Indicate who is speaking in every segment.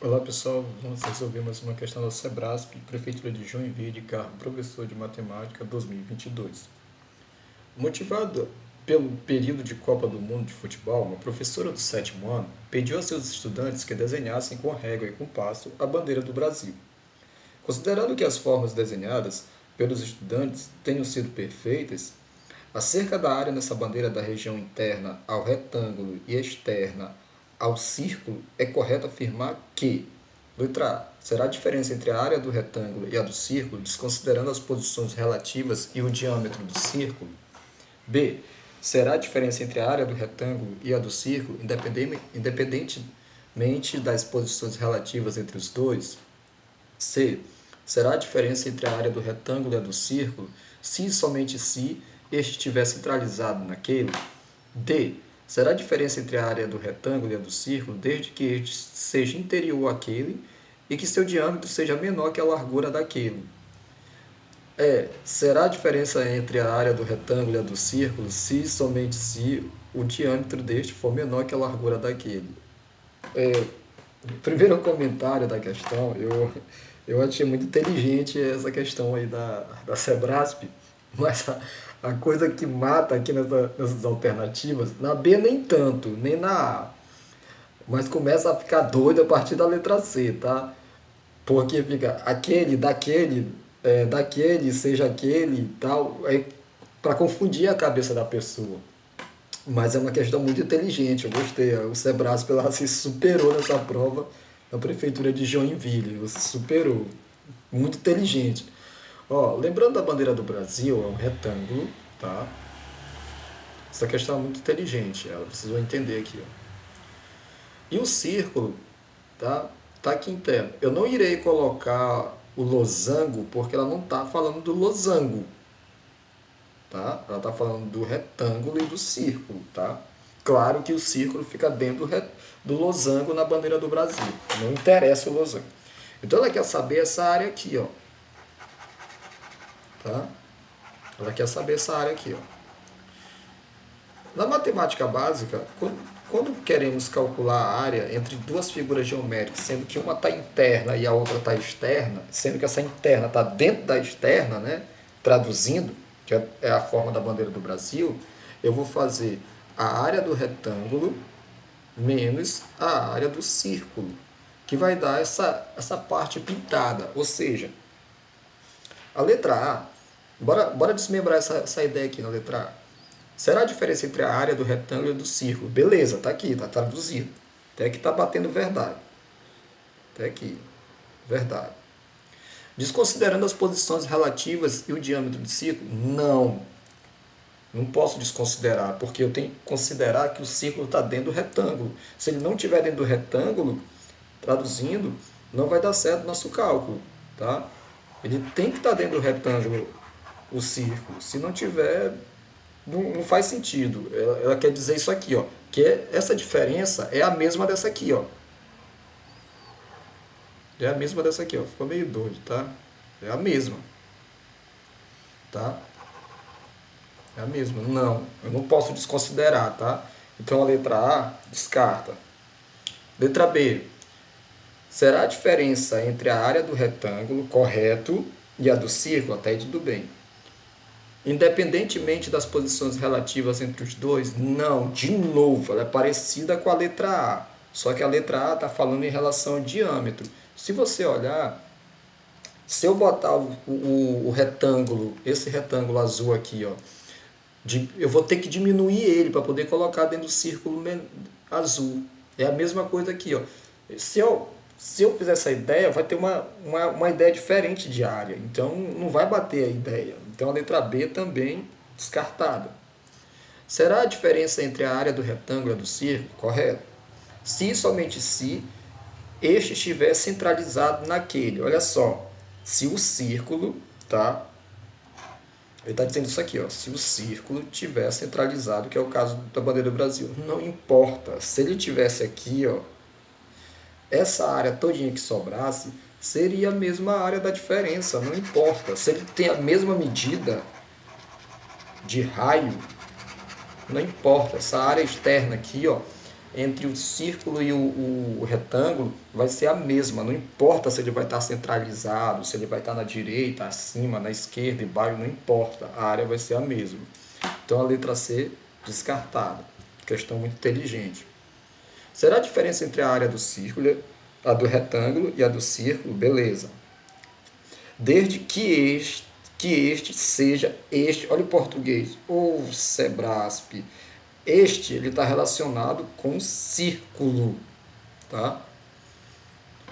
Speaker 1: Olá pessoal, vamos resolver mais uma questão da Sebrasp, Prefeitura de Joinville, cargo professor de matemática 2022. Motivado pelo período de Copa do Mundo de Futebol, uma professora do sétimo ano pediu a seus estudantes que desenhassem com régua e compasso a bandeira do Brasil. Considerando que as formas desenhadas pelos estudantes tenham sido perfeitas, acerca da área nessa bandeira da região interna ao retângulo e externa ao círculo, é correto afirmar que: letra A. Será a diferença entre a área do retângulo e a do círculo, desconsiderando as posições relativas e o diâmetro do círculo? B. Será a diferença entre a área do retângulo e a do círculo, independentemente das posições relativas entre os dois? C. Será a diferença entre a área do retângulo e a do círculo, se e somente se este estiver centralizado naquele? D. Será a diferença entre a área do retângulo e a do círculo, desde que este seja interior àquele e que seu diâmetro seja menor que a largura daquele? Será a diferença entre a área do retângulo e a do círculo, se e somente se o diâmetro deste for menor que a largura daquele? Primeiro comentário da questão, eu achei muito inteligente essa questão aí da Sebrasp, mas a coisa que mata aqui nessas alternativas, na B nem tanto, nem na A, mas começa a ficar doido a partir da letra C, tá? Porque fica aquele, daquele, daquele, seja aquele e tal, para confundir a cabeça da pessoa. Mas é uma questão muito inteligente, eu gostei. O Sebrasp ela se superou nessa prova na prefeitura de Joinville, você superou. Muito inteligente. Ó, lembrando da bandeira do Brasil, é um retângulo, tá? Essa questão é muito inteligente, ela precisou entender aqui, ó. E o círculo, tá? Tá aqui interno. Eu não irei colocar o losango porque ela não está falando do losango, tá? Ela está falando do retângulo e do círculo, tá? Claro que o círculo fica dentro do losango na bandeira do Brasil. Não interessa o losango. Então ela quer saber essa área aqui, ó. Tá? Ela quer saber essa área aqui, ó. Na matemática básica, quando queremos calcular a área entre duas figuras geométricas, sendo que uma está interna e a outra está externa, sendo que essa interna está dentro da externa, né? Traduzindo, que é a forma da bandeira do Brasil, eu vou fazer a área do retângulo menos a área do círculo, que vai dar essa parte pintada. Ou seja, a letra A, bora desmembrar essa ideia aqui na letra A. Será a diferença entre a área do retângulo e do círculo? Beleza, tá aqui, tá traduzido. Até que tá batendo verdade. Até aqui, verdade. Desconsiderando as posições relativas e o diâmetro do círculo? Não. Não posso desconsiderar, porque eu tenho que considerar que o círculo está dentro do retângulo. Se ele não estiver dentro do retângulo, traduzindo, não vai dar certo o nosso cálculo. Tá? Ele tem que estar dentro do retângulo, o círculo. Se não tiver, não faz sentido. Ela quer dizer isso aqui, ó, que essa diferença é a mesma dessa aqui, ó. É a mesma dessa aqui, ó. Ficou meio doido, tá? É a mesma, tá? É a mesma. Não, eu não posso desconsiderar, tá? Então a letra A descarta. Letra B. Será a diferença entre a área do retângulo, correto, e a do círculo? Até aí tudo bem. Independentemente das posições relativas entre os dois? Não, de novo, ela é parecida com a letra A. Só que a letra A está falando em relação ao diâmetro. Se você olhar, se eu botar o retângulo, esse retângulo azul aqui, ó, eu vou ter que diminuir ele para poder colocar dentro do círculo azul. É a mesma coisa aqui, ó. Se eu, se eu fizer essa ideia, vai ter uma ideia diferente de área. Então não vai bater a ideia. Então a letra B também descartada. Será a diferença entre a área do retângulo e a do círculo? Correto? Se e somente se este estiver centralizado naquele. Olha só, se o círculo, tá? Ele está dizendo isso aqui, ó, se o círculo tiver centralizado, que é o caso da bandeira do Brasil. Não importa, se ele tivesse aqui, ó, essa área todinha que sobrasse, seria a mesma área da diferença, não importa. Se ele tem a mesma medida de raio, não importa. Essa área externa aqui, ó, entre o círculo e o retângulo vai ser a mesma, não importa se ele vai estar centralizado, se ele vai estar na direita, acima, na esquerda, embaixo, não importa, a área vai ser a mesma. Então a letra C descartada, questão muito inteligente. Será a diferença entre a área do círculo, a do retângulo e a do círculo? Beleza. Desde que este seja este, olha o português, o Sebrasp, este ele está relacionado com círculo, tá?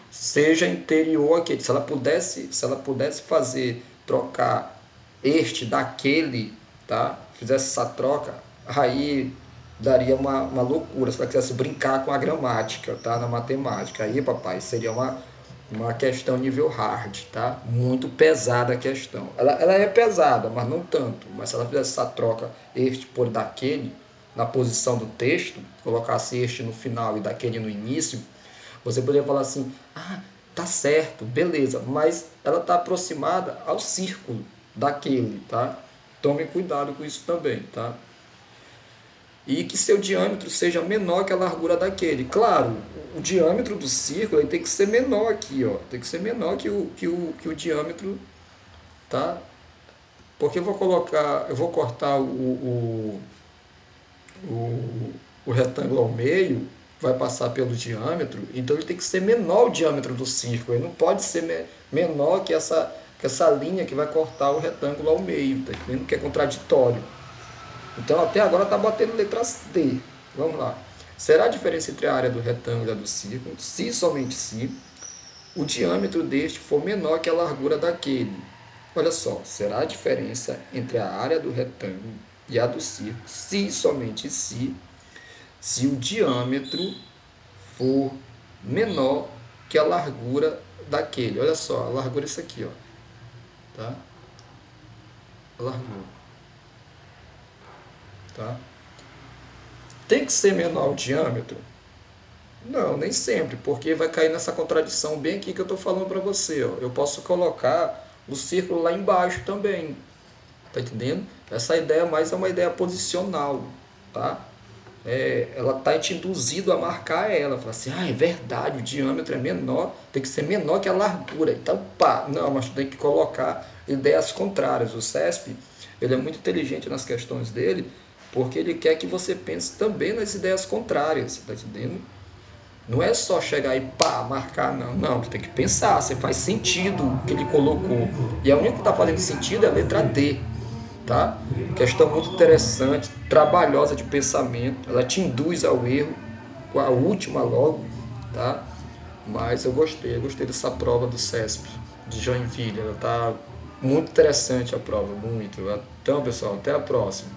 Speaker 1: Seja interior aquele. Se ela pudesse fazer, trocar este daquele, tá? Fizesse essa troca, aí daria uma loucura. Se ela quisesse brincar com a gramática, tá? Na matemática, aí, papai, seria uma questão nível hard, tá? Muito pesada a questão. Ela é pesada, mas não tanto. Mas se ela fizesse essa troca, este por daquele, na posição do texto, colocasse este no final e daquele no início, você poderia falar assim, ah, tá certo, beleza, mas ela está aproximada ao círculo daquele, tá? Tome cuidado com isso também, tá? E que seu diâmetro seja menor que a largura daquele. Claro, o diâmetro do círculo ele tem que ser menor aqui, ó. Tem que ser menor que o diâmetro, tá? Porque eu vou cortar o retângulo ao meio, vai passar pelo diâmetro, então ele tem que ser menor o diâmetro do círculo, ele não pode ser menor que essa linha que vai cortar o retângulo ao meio, tá entendendo? Que é contraditório. Então até agora está batendo letras D. Vamos lá. Será a diferença entre a área do retângulo e a do círculo, se somente se o diâmetro deste for menor que a largura daquele. Olha só, será a diferença entre a área do retângulo e a do círculo, se somente se o diâmetro for menor que a largura daquele. Olha só, a largura é isso aqui, ó. Tá? A largura. Tá? Tem que ser menor o diâmetro? Não, nem sempre, porque vai cair nessa contradição bem aqui que eu estou falando para você. Ó. Eu posso colocar o círculo lá embaixo também. Tá entendendo? Essa ideia mais é uma ideia posicional, tá? Ela está te induzindo a marcar ela. Fala assim, é verdade, o diâmetro é menor, tem que ser menor que a largura. Então, pá, não, mas tu tem que colocar ideias contrárias. O CESP, ele é muito inteligente nas questões dele, porque ele quer que você pense também nas ideias contrárias, tá entendendo? Não é só chegar e pá, marcar, não. Não, tu tem que pensar, se faz sentido o que ele colocou. E a única que está fazendo sentido é a letra D. Tá? Questão muito interessante, trabalhosa de pensamento, ela te induz ao erro, com a última logo, tá? Mas eu gostei dessa prova do CESP, de Joinville, ela tá muito interessante a prova, muito. Então, pessoal, até a próxima.